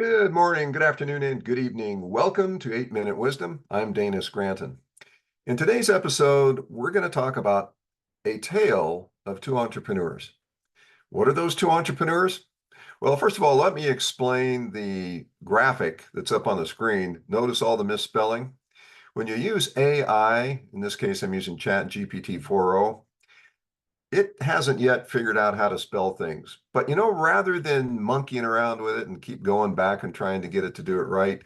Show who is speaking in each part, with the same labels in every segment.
Speaker 1: Good morning, good afternoon, and good evening. Welcome to 8-Minute Wisdom. I'm Dana Scranton. In today's episode, we're going to talk about a tale of two entrepreneurs. What are those two entrepreneurs? Well, first of all, let me explain the graphic that's up on the screen. Notice all the misspelling. When you use AI, in this case, I'm using ChatGPT 4.0, it hasn't yet figured out how to spell things. But rather than monkeying around with it and keep going back and trying to get it to do it right,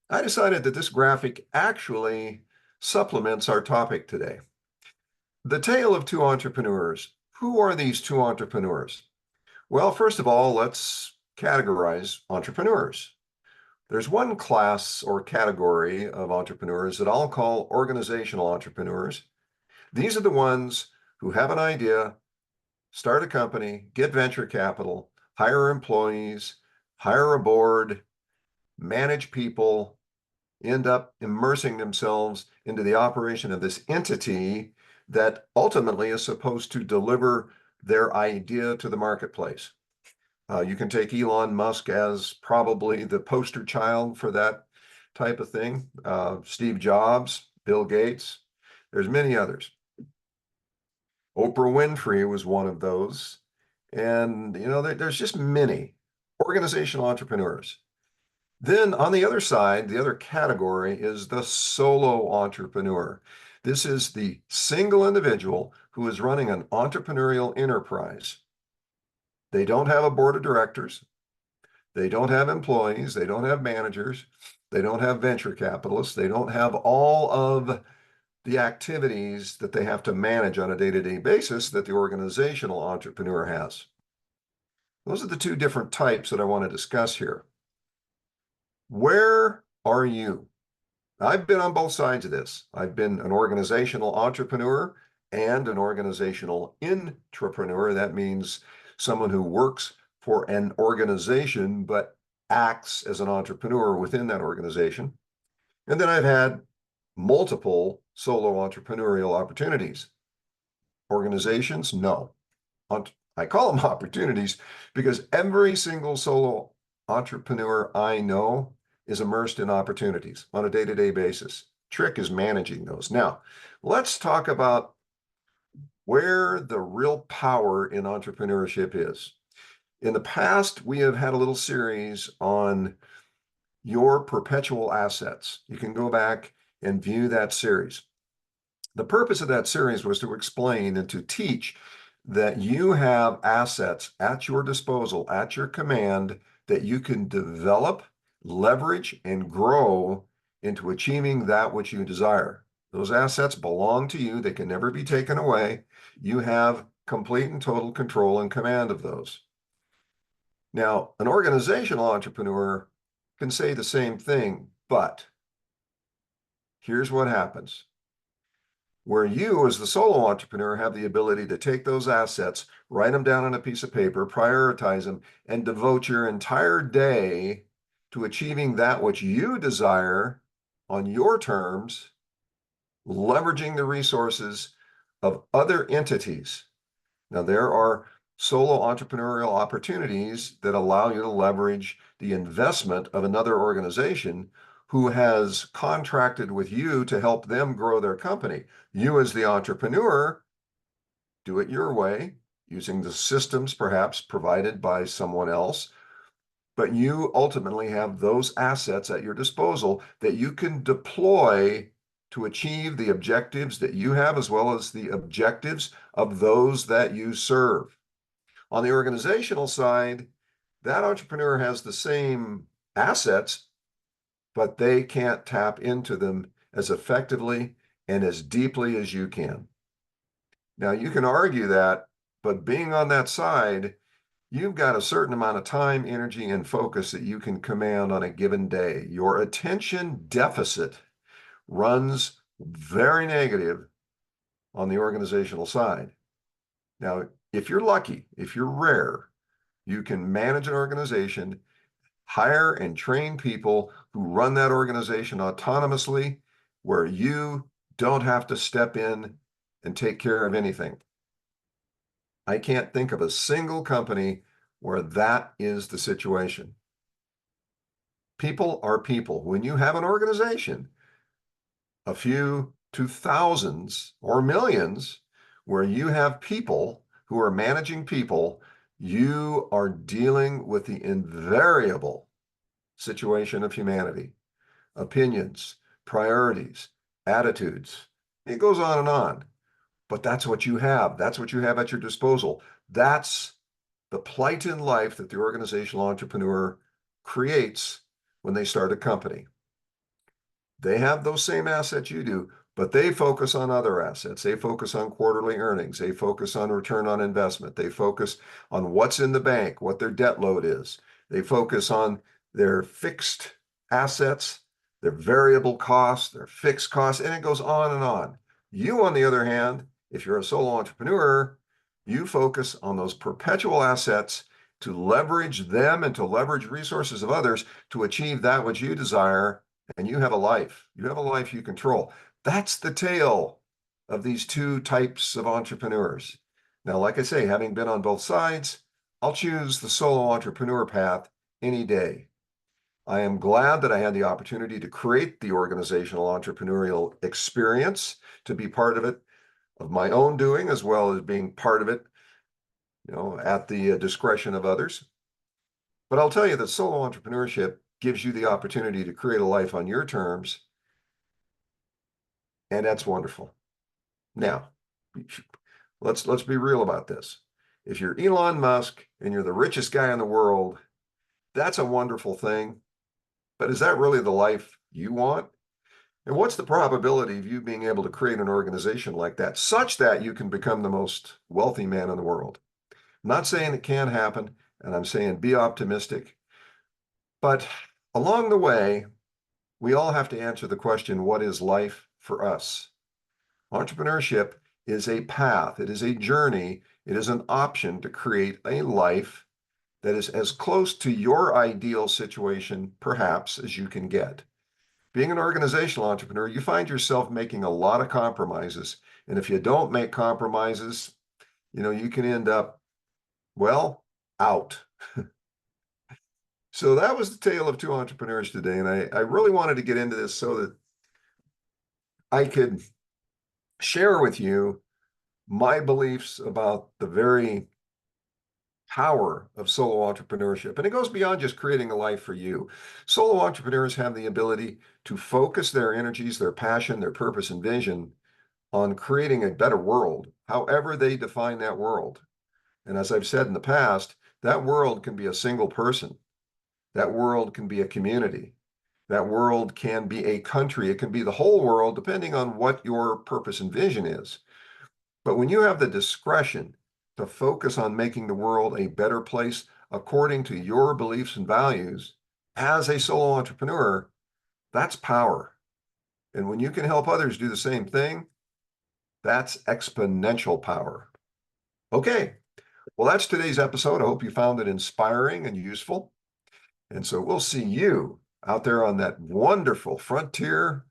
Speaker 1: I decided that this graphic actually supplements our topic today. The tale of two entrepreneurs. Who are these two entrepreneurs? Well, first of all, let's categorize entrepreneurs. There's one class or category of entrepreneurs that I'll call organizational entrepreneurs. These are the ones who have an idea, start a company, get venture capital, hire employees, hire a board, manage people, end up immersing themselves into the operation of this entity that ultimately is supposed to deliver their idea to the marketplace. You can take Elon Musk as probably the poster child for that type of thing. Steve Jobs, Bill Gates, there's many others. Oprah Winfrey was one of those. And, there's just many organizational entrepreneurs. Then on the other side, the other category is the solo entrepreneur. This is the single individual who is running an entrepreneurial enterprise. They don't have a board of directors. They don't have employees. They don't have managers. They don't have venture capitalists. They don't have all of the activities that they have to manage on a day-to-day basis that the organizational entrepreneur has. Those are the two different types that I want to discuss here. Where are you? I've been on both sides of this. I've been an organizational entrepreneur and an organizational intrapreneur. That means someone who works for an organization but acts as an entrepreneur within that organization. And then I've had multiple solo entrepreneurial opportunities. Organizations, no. I call them opportunities because every single solo entrepreneur I know is immersed in opportunities on a day-to-day basis. Trick is managing those. Now, let's talk about where the real power in entrepreneurship is. In the past, we have had a little series on your perpetual assets. You can go back and view that series. The purpose of that series was to explain and to teach that you have assets at your disposal, at your command, that you can develop, leverage, and grow into achieving that which you desire. Those assets belong to you. They can never be taken away. You have complete and total control and command of those. Now, an organizational entrepreneur can say the same thing, but here's what happens. Where you, as the solo entrepreneur, have the ability to take those assets, write them down on a piece of paper, prioritize them, and devote your entire day to achieving that which you desire on your terms, leveraging the resources of other entities. Now, there are solo entrepreneurial opportunities that allow you to leverage the investment of another organization who has contracted with you to help them grow their company. You, as the entrepreneur, do it your way, using the systems perhaps provided by someone else, but you ultimately have those assets at your disposal that you can deploy to achieve the objectives that you have, as well as the objectives of those that you serve. On the organizational side, that entrepreneur has the same assets, but they can't tap into them as effectively and as deeply as you can. Now, you can argue that, but being on that side, you've got a certain amount of time, energy, and focus that you can command on a given day. Your attention deficit runs very negative on the organizational side. Now, if you're lucky, if you're rare, you can manage an organization, hire and train people who run that organization autonomously, where you don't have to step in and take care of anything. I can't think of a single company where that is the situation. People are people. When you have an organization, a few to thousands or millions, where you have people who are managing people, you are dealing with the invariable situation of humanity, opinions, priorities, attitudes. It goes on and on. But that's what you have. That's what you have at your disposal. That's the plight in life that the organizational entrepreneur creates when they start a company. They have those same assets you do, but they focus on other assets. They focus on quarterly earnings. They focus on return on investment. They focus on what's in the bank, what their debt load is. They focus on their fixed assets, their variable costs, their fixed costs, and it goes on and on. You, on the other hand, if you're a solo entrepreneur, you focus on those perpetual assets to leverage them and to leverage resources of others to achieve that which you desire, and you have a life. You have a life you control. That's the tale of these two types of entrepreneurs. Now, like I say, having been on both sides, I'll choose the solo entrepreneur path any day. I am glad that I had the opportunity to create the organizational entrepreneurial experience, to be part of it, of my own doing, as well as being part of it, at the discretion of others. But I'll tell you that solo entrepreneurship gives you the opportunity to create a life on your terms, and that's wonderful. Now, let's be real about this. If you're Elon Musk and you're the richest guy in the world, that's a wonderful thing. But is that really the life you want? And what's the probability of you being able to create an organization like that, such that you can become the most wealthy man in the world? I'm not saying it can't happen, and I'm saying be optimistic. But along the way, we all have to answer the question, what is life for us? Entrepreneurship is a path, it is a journey, it is an option to create a life that is as close to your ideal situation, perhaps, as you can get. Being an organizational entrepreneur, you find yourself making a lot of compromises. And if you don't make compromises, you can end up, well, out. So that was the tale of two entrepreneurs today. And I really wanted to get into this so that I could share with you my beliefs about the very power of solo entrepreneurship. And it goes beyond just creating a life for you. Solo entrepreneurs have the ability to focus their energies, their passion, their purpose, and vision on creating a better world, however they define that world. And as I've said in the past, that world can be a single person. That world can be a community. That world can be a country. It can be the whole world, depending on what your purpose and vision is. But when you have the discretion to focus on making the world a better place according to your beliefs and values as a solo entrepreneur, that's power. And when you can help others do the same thing, that's exponential power. Okay, well, that's today's episode. I hope you found it inspiring and useful. And so we'll see you out there on that wonderful frontier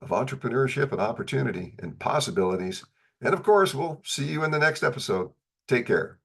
Speaker 1: of entrepreneurship and opportunity and possibilities. And of course, we'll see you in the next episode. Take care.